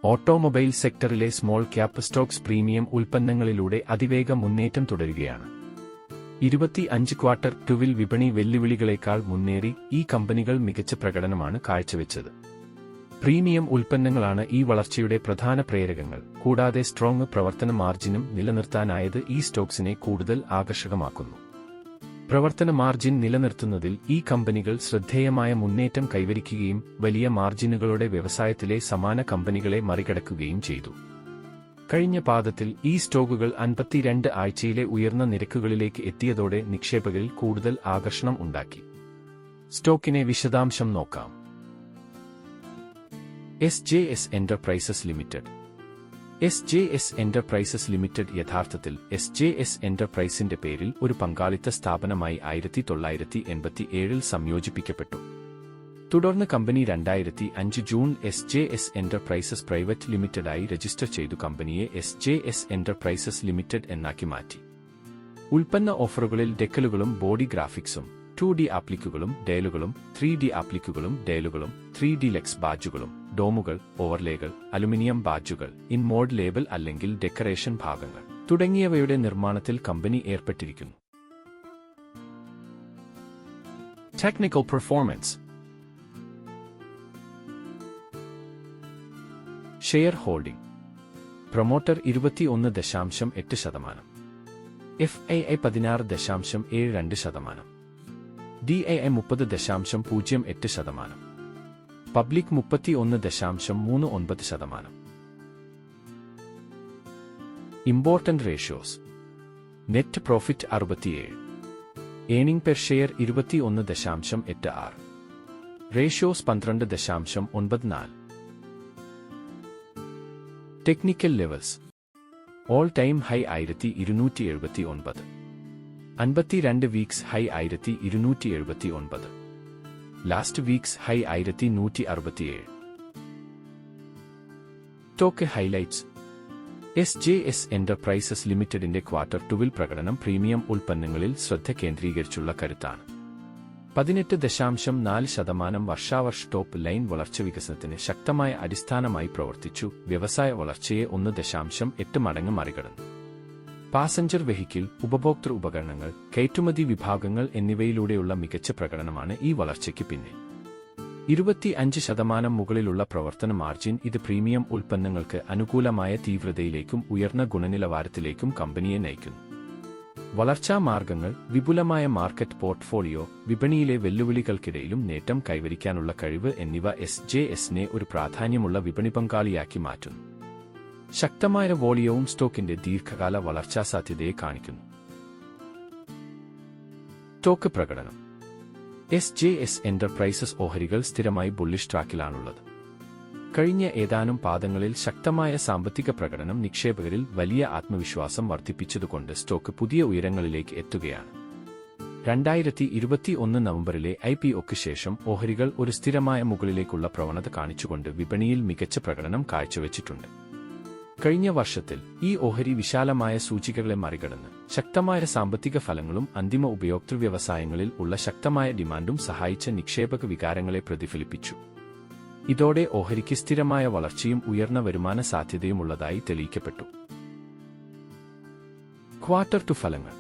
Automobile സെക്ടറിലെ small cap stocks premium ഉൽപ്പന്നങ്ങളിലൂടെ അതിവേഗ മുന്നേറ്റം തുടരുകയാണ്. 25 ക്വാർട്ടർ ടുവിൽ വിപണി വെല്ലുവിളികളേക്കാൾ മുന്നേറി ഈ കമ്പനികൾ മികച്ച പ്രകടനമാണ് കാഴ്ചവെച്ചത്. പ്രീമിയം ഉൽപ്പന്നങ്ങളാണ് ഈ വളർച്ചയുടെ പ്രധാന പ്രേരകങ്ങൾ. കൂടാതെ സ്ട്രോങ് പ്രവർത്തന മാർജിനും നിലനിർത്താനായത് ഈ സ്റ്റോക്സിനെ കൂടുതൽ ആകർഷകമാക്കുന്നു. പ്രവർത്തന മാർജിൻ നിലനിർത്തുന്നതിൽ ഈ കമ്പനികൾ ശ്രദ്ധേയമായ മുന്നേറ്റം കൈവരിക്കുകയും വലിയ മാർജിനുകളോടെ വ്യവസായത്തിലെ സമാന കമ്പനികളെ മറികടക്കുകയും ചെയ്തു. കഴിഞ്ഞ പാദത്തിൽ ഈ സ്റ്റോക്കുകൾ 52 ആഴ്ചയിലെ ഉയർന്ന നിരക്കുകളിലേക്ക് എത്തിയതോടെ നിക്ഷേപകരിൽ കൂടുതൽ ആകർഷണം ഉണ്ടാക്കി. സ്റ്റോക്കിനെ വിശദാംശം നോക്കാം. SJS enterprises limited. SJS enterprises limited യഥാർത്ഥത്തിൽ SJS എന്റർപ്രൈസിന്റെ പേരിൽ ഒരു പങ്കാളിത്ത സ്ഥാപനമായി 1987 സംയോജിപ്പിക്കപ്പെട്ടു. തുടർന്ന് company 2005 June SJS enterprises private ലിമിറ്റഡായി രജിസ്റ്റർ ചെയ്തു കമ്പനിയെ SJS എന്റർപ്രൈസസ് ലിമിറ്റഡ് എന്നാക്കി മാറ്റി. ഉൽപ്പന്ന ഓഫറുകളിൽ ഡെക്കലുകളും ബോഡി ഗ്രാഫിക്സും 2D ആപ്ലിക്കുകളും ഡയലുകളും 3D ആപ്ലിക്കുകളും ഡയലുകളും 3D ലെക്സ് ബാഡ്ജുകളും ഡോമുകൾ ഓവർലേകൾ അലുമിനിയം ബാഡ്ജുകൾ ഇൻ-മോഡ് ലേബൽ അല്ലെങ്കിൽ ഡെക്കറേഷൻ ഭാഗങ്ങൾ തുടങ്ങിയവയുടെ നിർമ്മാണത്തിൽ കമ്പനി ഏർപ്പെട്ടിരിക്കുന്നു. Technical performance. Share holding. Promoter 21.8%, FII 16.72%, DII 30.08%, public 31.39%. Important ratios. Net profit 67, earning per share 21.86, ratios 12.94. Technical levels. All time high 1279, 52 weeks high 1279, last weeks high 1167. Stock highlights. SJS enterprises ലിമിറ്റഡിന്റെ quarter ടുവിൽ പ്രകടനം premium ഉൽപ്പന്നങ്ങളിൽ ശ്രദ്ധ കേന്ദ്രീകരിച്ചുള്ള കരുത്താണ്. 18.4% വർഷാവർഷ top line വളർച്ച വികസനത്തിന് ശക്തമായ അടിസ്ഥാനമായി പ്രവർത്തിച്ചു. വ്യവസായ വളർച്ചയെ 1.8 മടങ്ങ് മറികടന്നു. പാസഞ്ചർ വെഹിക്കിൾ, ഉപഭോക്തൃ ഉപകരണങ്ങൾ, കയറ്റുമതി വിഭാഗങ്ങൾ എന്നിവയിലൂടെയുള്ള മികച്ച പ്രകടനമാണ് ഈ വളർച്ചയ്ക്ക് പിന്നിൽ. 25% മുകളിലുള്ള പ്രവർത്തന മാർജിൻ ഇത് പ്രീമിയം ഉൽപ്പന്നങ്ങൾക്ക് അനുകൂലമായ തീവ്രതയിലേക്കും ഉയർന്ന ഗുണനിലവാരത്തിലേക്കും കമ്പനിയെ നയിക്കുന്നു. വളർച്ചാ മാർഗങ്ങൾ. വിപുലമായ മാർക്കറ്റ് പോർട്ട്ഫോളിയോ, വിപണിയിലെ വെല്ലുവിളികൾക്കിടയിലും നേട്ടം കൈവരിക്കാനുള്ള കഴിവ് എന്നിവ SJSനെ ഒരു പ്രാധാന്യമുള്ള വിപണി പങ്കാളിയാക്കി മാറ്റുന്നു. ശക്തമായ വോളിയവും സ്റ്റോക്കിന്റെ ദീർഘകാല വളർച്ചാ സാധ്യതയെ കാണിക്കുന്നു. സ്റ്റോക്ക് പ്രകടനം. SJS എന്റർപ്രൈസസ് ഓഹരികൾ സ്ഥിരമായി ബുള്ളിഷ് ട്രാക്കിലാണുള്ളത്. കഴിഞ്ഞ ഏതാനും പാദങ്ങളിൽ ശക്തമായ സാമ്പത്തിക പ്രകടനം നിക്ഷേപകരിൽ വലിയ ആത്മവിശ്വാസം വർദ്ധിപ്പിച്ചതുകൊണ്ട് സ്റ്റോക്ക് പുതിയ ഉയരങ്ങളിലേക്ക് എത്തുകയാണ്. 2021 നവംബറിലെ IPOയ്ക്ക് ശേഷം ഓഹരികൾ ഒരു സ്ഥിരമായ മുകളിലേക്കുള്ള പ്രവണത കാണിച്ചുകൊണ്ട് വിപണിയിൽ മികച്ച പ്രകടനം കാഴ്ചവെച്ചിട്ടുണ്ട്. കഴിഞ്ഞ വർഷത്തിൽ ഈ ഓഹരി വിശാലമായ സൂചികകളെ മറികടന്ന് ശക്തമായ സാമ്പത്തിക ഫലങ്ങളും അന്തിമ ഉപയോക്തൃ വ്യവസായങ്ങളിൽ ഉള്ള ശക്തമായ ഡിമാൻഡും സഹായിച്ച നിക്ഷേപക വികാരങ്ങളെ പ്രതിഫലിപ്പിച്ചു. ഇതോടെ ഓഹരിക്ക് സ്ഥിരമായ വളർച്ചയും ഉയർന്ന വരുമാന സാധ്യതയുമുള്ളതായി തെളിയിക്കപ്പെട്ടു. ക്വാർട്ടർ ടു ഫലങ്ങൾ.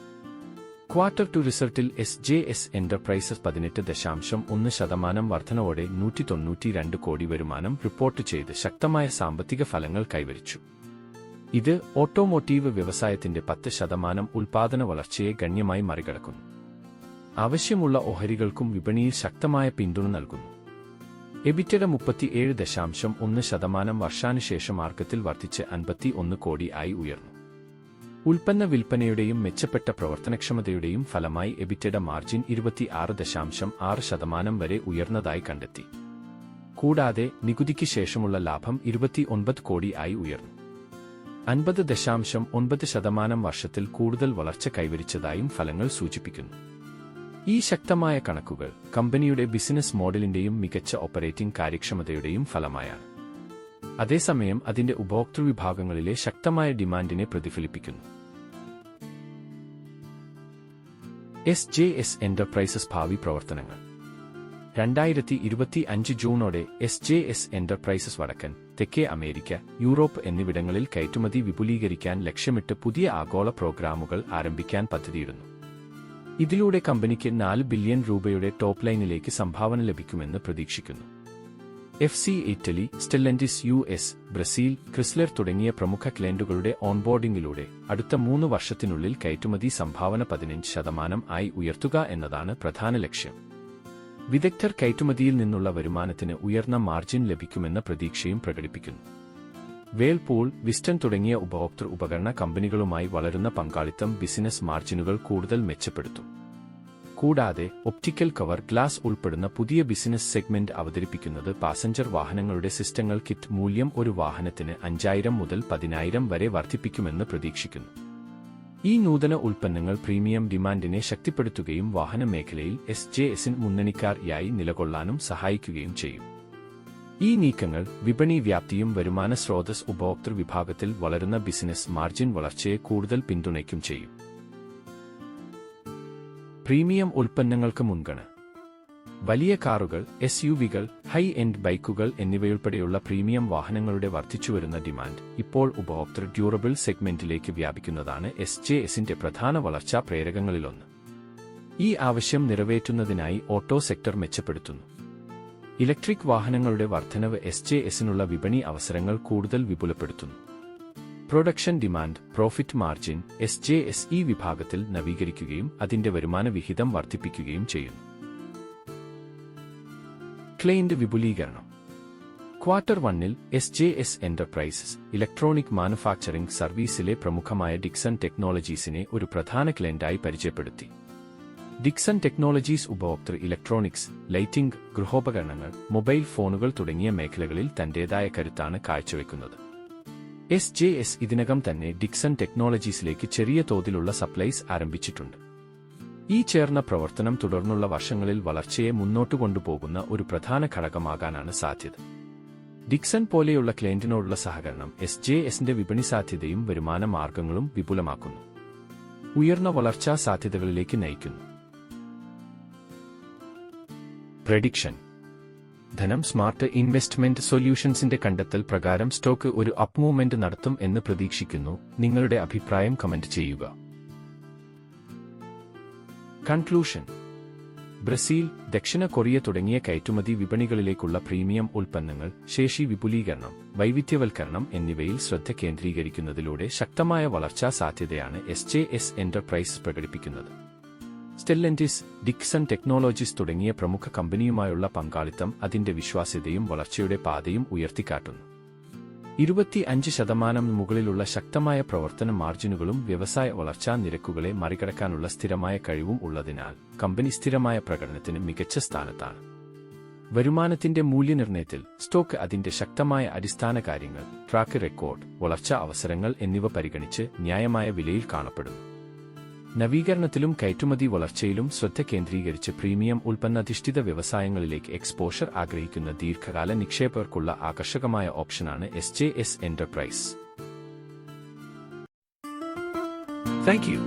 ക്വാർട്ടർ ടു റിസൾട്ടിൽ SJS എന്റർപ്രൈസസ് 18.1% വർധനവോടെ 192 കോടി വരുമാനം റിപ്പോർട്ട് ചെയ്ത് ശക്തമായ സാമ്പത്തിക ഫലങ്ങൾ കൈവരിച്ചു. ഇത് ഓട്ടോമോട്ടീവ് വ്യവസായത്തിന്റെ 10% ഉൽപാദന വളർച്ചയെ ഗണ്യമായി മറികടക്കുന്നു. ആവശ്യമുള്ള ഓഹരികൾക്കും വിപണിയിൽ ശക്തമായ പിന്തുണ നൽകുന്നു. EBITDA 37.1% വർഷാനുശേഷം മാർക്കറ്റിൽ വർദ്ധിച്ച് 51 കോടി ആയി ഉയർന്നു. ഉൽപ്പന്ന വിൽപ്പനയുടെയും മെച്ചപ്പെട്ട പ്രവർത്തനക്ഷമതയുടെയും ഫലമായി EBITDA മാർജിൻ 26.6% വരെ ഉയർന്നതായി കണ്ടെത്തി. കൂടാതെ നികുതിക്ക് ശേഷമുള്ള ലാഭം 29 കോടി ആയി ഉയർന്നു. 50.9% വർഷത്തിൽ കൂടുതൽ വളർച്ച കൈവരിച്ചതായും ഫലങ്ങൾ സൂചിപ്പിക്കുന്നു. ഈ ശക്തമായ കണക്കുകൾ കമ്പനിയുടെ ബിസിനസ് മോഡലിന്റെയും മികച്ച ഓപ്പറേറ്റിംഗ് കാര്യക്ഷമതയുടെയും ഫലമായാണ്. അതേസമയം അതിന്റെ ഉപഭോക്തൃ വിഭാഗങ്ങളിലെ ശക്തമായ ഡിമാൻഡിനെ പ്രതിഫലിപ്പിക്കുന്നു. SJS എന്റർപ്രൈസസ് ഭാവി പ്രവർത്തനങ്ങൾ. 2025 ജൂണോടെ SJS എന്റർപ്രൈസസ് വടക്കൻ, തെക്കേ അമേരിക്ക, യൂറോപ്പ് എന്നിവിടങ്ങളിൽ കയറ്റുമതി വിപുലീകരിക്കാൻ ലക്ഷ്യമിട്ട് പുതിയ ആഗോള പ്രോഗ്രാമുകൾ ആരംഭിക്കാൻ പദ്ധതിയിടുന്നു. ഇതിലൂടെ കമ്പനിക്ക് 4 ബില്യൺ രൂപയുടെ ടോപ്പ് ലൈനിലേക്ക് സംഭാവന ലഭിക്കുമെന്ന് പ്രതീക്ഷിക്കുന്നു. FC Italy, Stellantis US, Brazil, Chrysler തുടങ്ങിയ പ്രമുഖ ക്ലയന്റുകളുടെ ഓൺബോർഡിംഗിലൂടെ അടുത്ത 3 വർഷത്തിനുള്ളിൽ കയറ്റുമതി സംഭാവന 15% ആയി ഉയർത്തുക എന്നതാണ് പ്രധാന ലക്ഷ്യം. വിദഗ്ധർ കയറ്റുമതിയിൽ നിന്നുള്ള വരുമാനത്തിന് ഉയർന്ന മാർജിൻ ലഭിക്കുമെന്ന പ്രതീക്ഷയും പ്രകടിപ്പിക്കുന്നു. വേൾപൂൾ, വിസ്റ്റൺ തുടങ്ങിയ ഉപഭോക്തൃ ഉപകരണ കമ്പനികളുമായി വളരുന്ന പങ്കാളിത്തം ബിസിനസ് മാർജിനുകൾ കൂടുതൽ മെച്ചപ്പെടുത്തും. കൂടാതെ ഒപ്റ്റിക്കൽ കവർ ഗ്ലാസ് ഉൾപ്പെടുന്ന പുതിയ ബിസിനസ് സെഗ്മെന്റ് അവതരിപ്പിക്കുന്നത് പാസഞ്ചർ വാഹനങ്ങളുടെ സിസ്റ്റങ്ങൾ കിറ്റ് മൂല്യം ഒരു വാഹനത്തിന് 5000 മുതൽ 10000 വരെ വർദ്ധിപ്പിക്കുമെന്ന് പ്രതീക്ഷിക്കുന്നു. ഈ നൂതന ഉൽപ്പന്നങ്ങൾ പ്രീമിയം ഡിമാൻഡിനെ ശക്തിപ്പെടുത്തുകയും വാഹന മേഖലയിൽ SJSന് മുന്നണിക്കാരായി നിലകൊള്ളാനും സഹായിക്കുകയും ചെയ്യും. ഈ നീക്കങ്ങൾ വിപണി വ്യാപ്തിയും വരുമാന സ്രോതസ് ഉപഭോക്തൃ വിഭാഗത്തിൽ വളരുന്ന ബിസിനസ് മാർജിൻ വളർച്ചയെ കൂടുതൽ പിന്തുണയ്ക്കും ചെയ്യും. പ്രീമിയം ഉൽപ്പന്നങ്ങൾക്ക് മുൻഗണന. വലിയ കാറുകൾ, SUVകൾ, ഹൈ എൻഡ് ബൈക്കുകൾ എന്നിവയുൾപ്പെടെയുള്ള പ്രീമിയം വാഹനങ്ങളുടെ വർദ്ധിച്ചുവരുന്ന ഡിമാൻഡ് ഇപ്പോൾ ഉപഭോക്തൃ ഡ്യൂറബിൾ സെഗ്മെന്റിലേക്ക് വ്യാപിക്കുന്നതാണ് SJSന്റെ പ്രധാന വളർച്ചാ പ്രേരകങ്ങളിലൊന്ന്. ഈ ആവശ്യം നിറവേറ്റുന്നതിനായി ഓട്ടോ സെക്ടർ മെച്ചപ്പെടുത്തുന്നു. ഇലക്ട്രിക് വാഹനങ്ങളുടെ വർധനവ് SJSനുള്ള വിപണി അവസരങ്ങൾ കൂടുതൽ വിപുലപ്പെടുത്തുന്നു. Production demand, profit margin SJS ഈ വിഭാഗത്തിൽ നവീകരിക്കുകയും അതിന്റെ വരുമാന വിഹിതം വർദ്ധിപ്പിക്കുകയും ചെയ്യുന്നു. ക്ലയന്റ് വിപുലീകരണം. ക്വാർട്ടർ 1-ൽ SJS എന്റർപ്രൈസസ് ഇലക്ട്രോണിക് മാനുഫാക്ചറിംഗ് സർവീസിലെ പ്രമുഖമായ ഡിക്സൺ ടെക്നോളജീസിനെ ഒരു പ്രധാന ക്ലയന്റായി പരിചയപ്പെടുത്തി. ഡിക്സൺ ടെക്നോളജീസ് ഉപഭോക്തൃ ഇലക്ട്രോണിക്സ്, ലൈറ്റിംഗ്, ഗൃഹോപകരണങ്ങൾ, മൊബൈൽ ഫോണുകൾ തുടങ്ങിയ മേഖലകളിൽ തന്റേതായ കരുത്താണ് കാഴ്ചവെക്കുന്നത്. SJS ഇതിനകം തന്നെ ഡിക്സൺ ടെക്നോളജീസിലേക്ക് ചെറിയ തോതിലുള്ള സപ്ലൈസ് ആരംഭിച്ചിട്ടുണ്ട്. ഈ ചേർന്ന പ്രവർത്തനം തുടർന്നുള്ള വർഷങ്ങളിൽ വളർച്ചയെ മുന്നോട്ട് കൊണ്ടുപോകുന്ന ഒരു പ്രധാന ഘടകമാകാനാണ് സാധ്യത. ഡിക്സൺ പോലെയുള്ള ക്ലയന്റിനോടുള്ള സഹകരണം SJSന്റെ വിപണി സാധ്യതയും വരുമാന മാർഗങ്ങളും വിപുലമാക്കുന്നു, ഉയർന്ന വളർച്ചാ സാധ്യതകളിലേക്ക് നയിക്കുന്നു. പ്രഡിക്ഷൻ. ധനം സ്മാർട്ട് ഇൻവെസ്റ്റ്മെന്റ് സൊല്യൂഷൻസിന്റെ കണ്ടെത്തൽ പ്രകാരം സ്റ്റോക്ക് ഒരു അപ്പ് മൂവ്മെന്റ് നടത്തും എന്ന് പ്രതീക്ഷിക്കുന്നു. നിങ്ങളുടെ അഭിപ്രായം കമന്റ് ചെയ്യുക. കൺക്ലൂഷൻ. ബ്രസീൽ, ദക്ഷിണ കൊറിയ തുടങ്ങിയ കയറ്റുമതി വിപണികളിലേക്കുള്ള പ്രീമിയം ഉൽപ്പന്നങ്ങൾ, ശേഷി വിപുലീകരണം, വൈവിധ്യവൽക്കരണം എന്നിവയിൽ ശ്രദ്ധ കേന്ദ്രീകരിക്കുന്നതിലൂടെ ശക്തമായ വളർച്ചാ സാധ്യതയാണ് SJS എന്റർപ്രൈസസ് പ്രകടിപ്പിക്കുന്നത്. സ്റ്റെല്ലന്റിസ്, ഡിക്സൺ ടെക്നോളജീസ് തുടങ്ങിയ പ്രമുഖ കമ്പനിയുമായുള്ള പങ്കാളിത്തം അതിന്റെ വിശ്വാസ്യതയും വളർച്ചയുടെ പാതയും ഉയർത്തിക്കാട്ടുന്നു. 25% മുകളിലുള്ള ശക്തമായ പ്രവർത്തന മാർജിനുകളും വ്യവസായ വളർച്ചാ നിരക്കുകളെ മറികടക്കാനുള്ള സ്ഥിരമായ കഴിവും ഉള്ളതിനാൽ കമ്പനി സ്ഥിരമായ പ്രകടനത്തിന് മികച്ച സ്ഥാനത്താണ്. വരുമാനത്തിന്റെ മൂല്യനിർണ്ണയത്തിൽ സ്റ്റോക്ക് അതിന്റെ ശക്തമായ അടിസ്ഥാന കാര്യങ്ങൾ, ട്രാക്ക് റെക്കോർഡ്, വളർച്ചാ അവസരങ്ങൾ എന്നിവ പരിഗണിച്ച് ന്യായമായ വിലയിൽ കാണപ്പെടുന്നു. നവീകരണത്തിലും കയറ്റുമതി വളർച്ചയിലും ശ്രദ്ധ കേന്ദ്രീകരിച്ച് പ്രീമിയം ഉൽപ്പന്നാധിഷ്ഠിത വ്യവസായങ്ങളിലേക്ക് എക്സ്പോഷർ ആഗ്രഹിക്കുന്ന ദീർഘകാല നിക്ഷേപകർക്കുള്ള ആകർഷകമായ ഓപ്ഷനാണ് SJS എന്റർപ്രൈസ്. Thank you.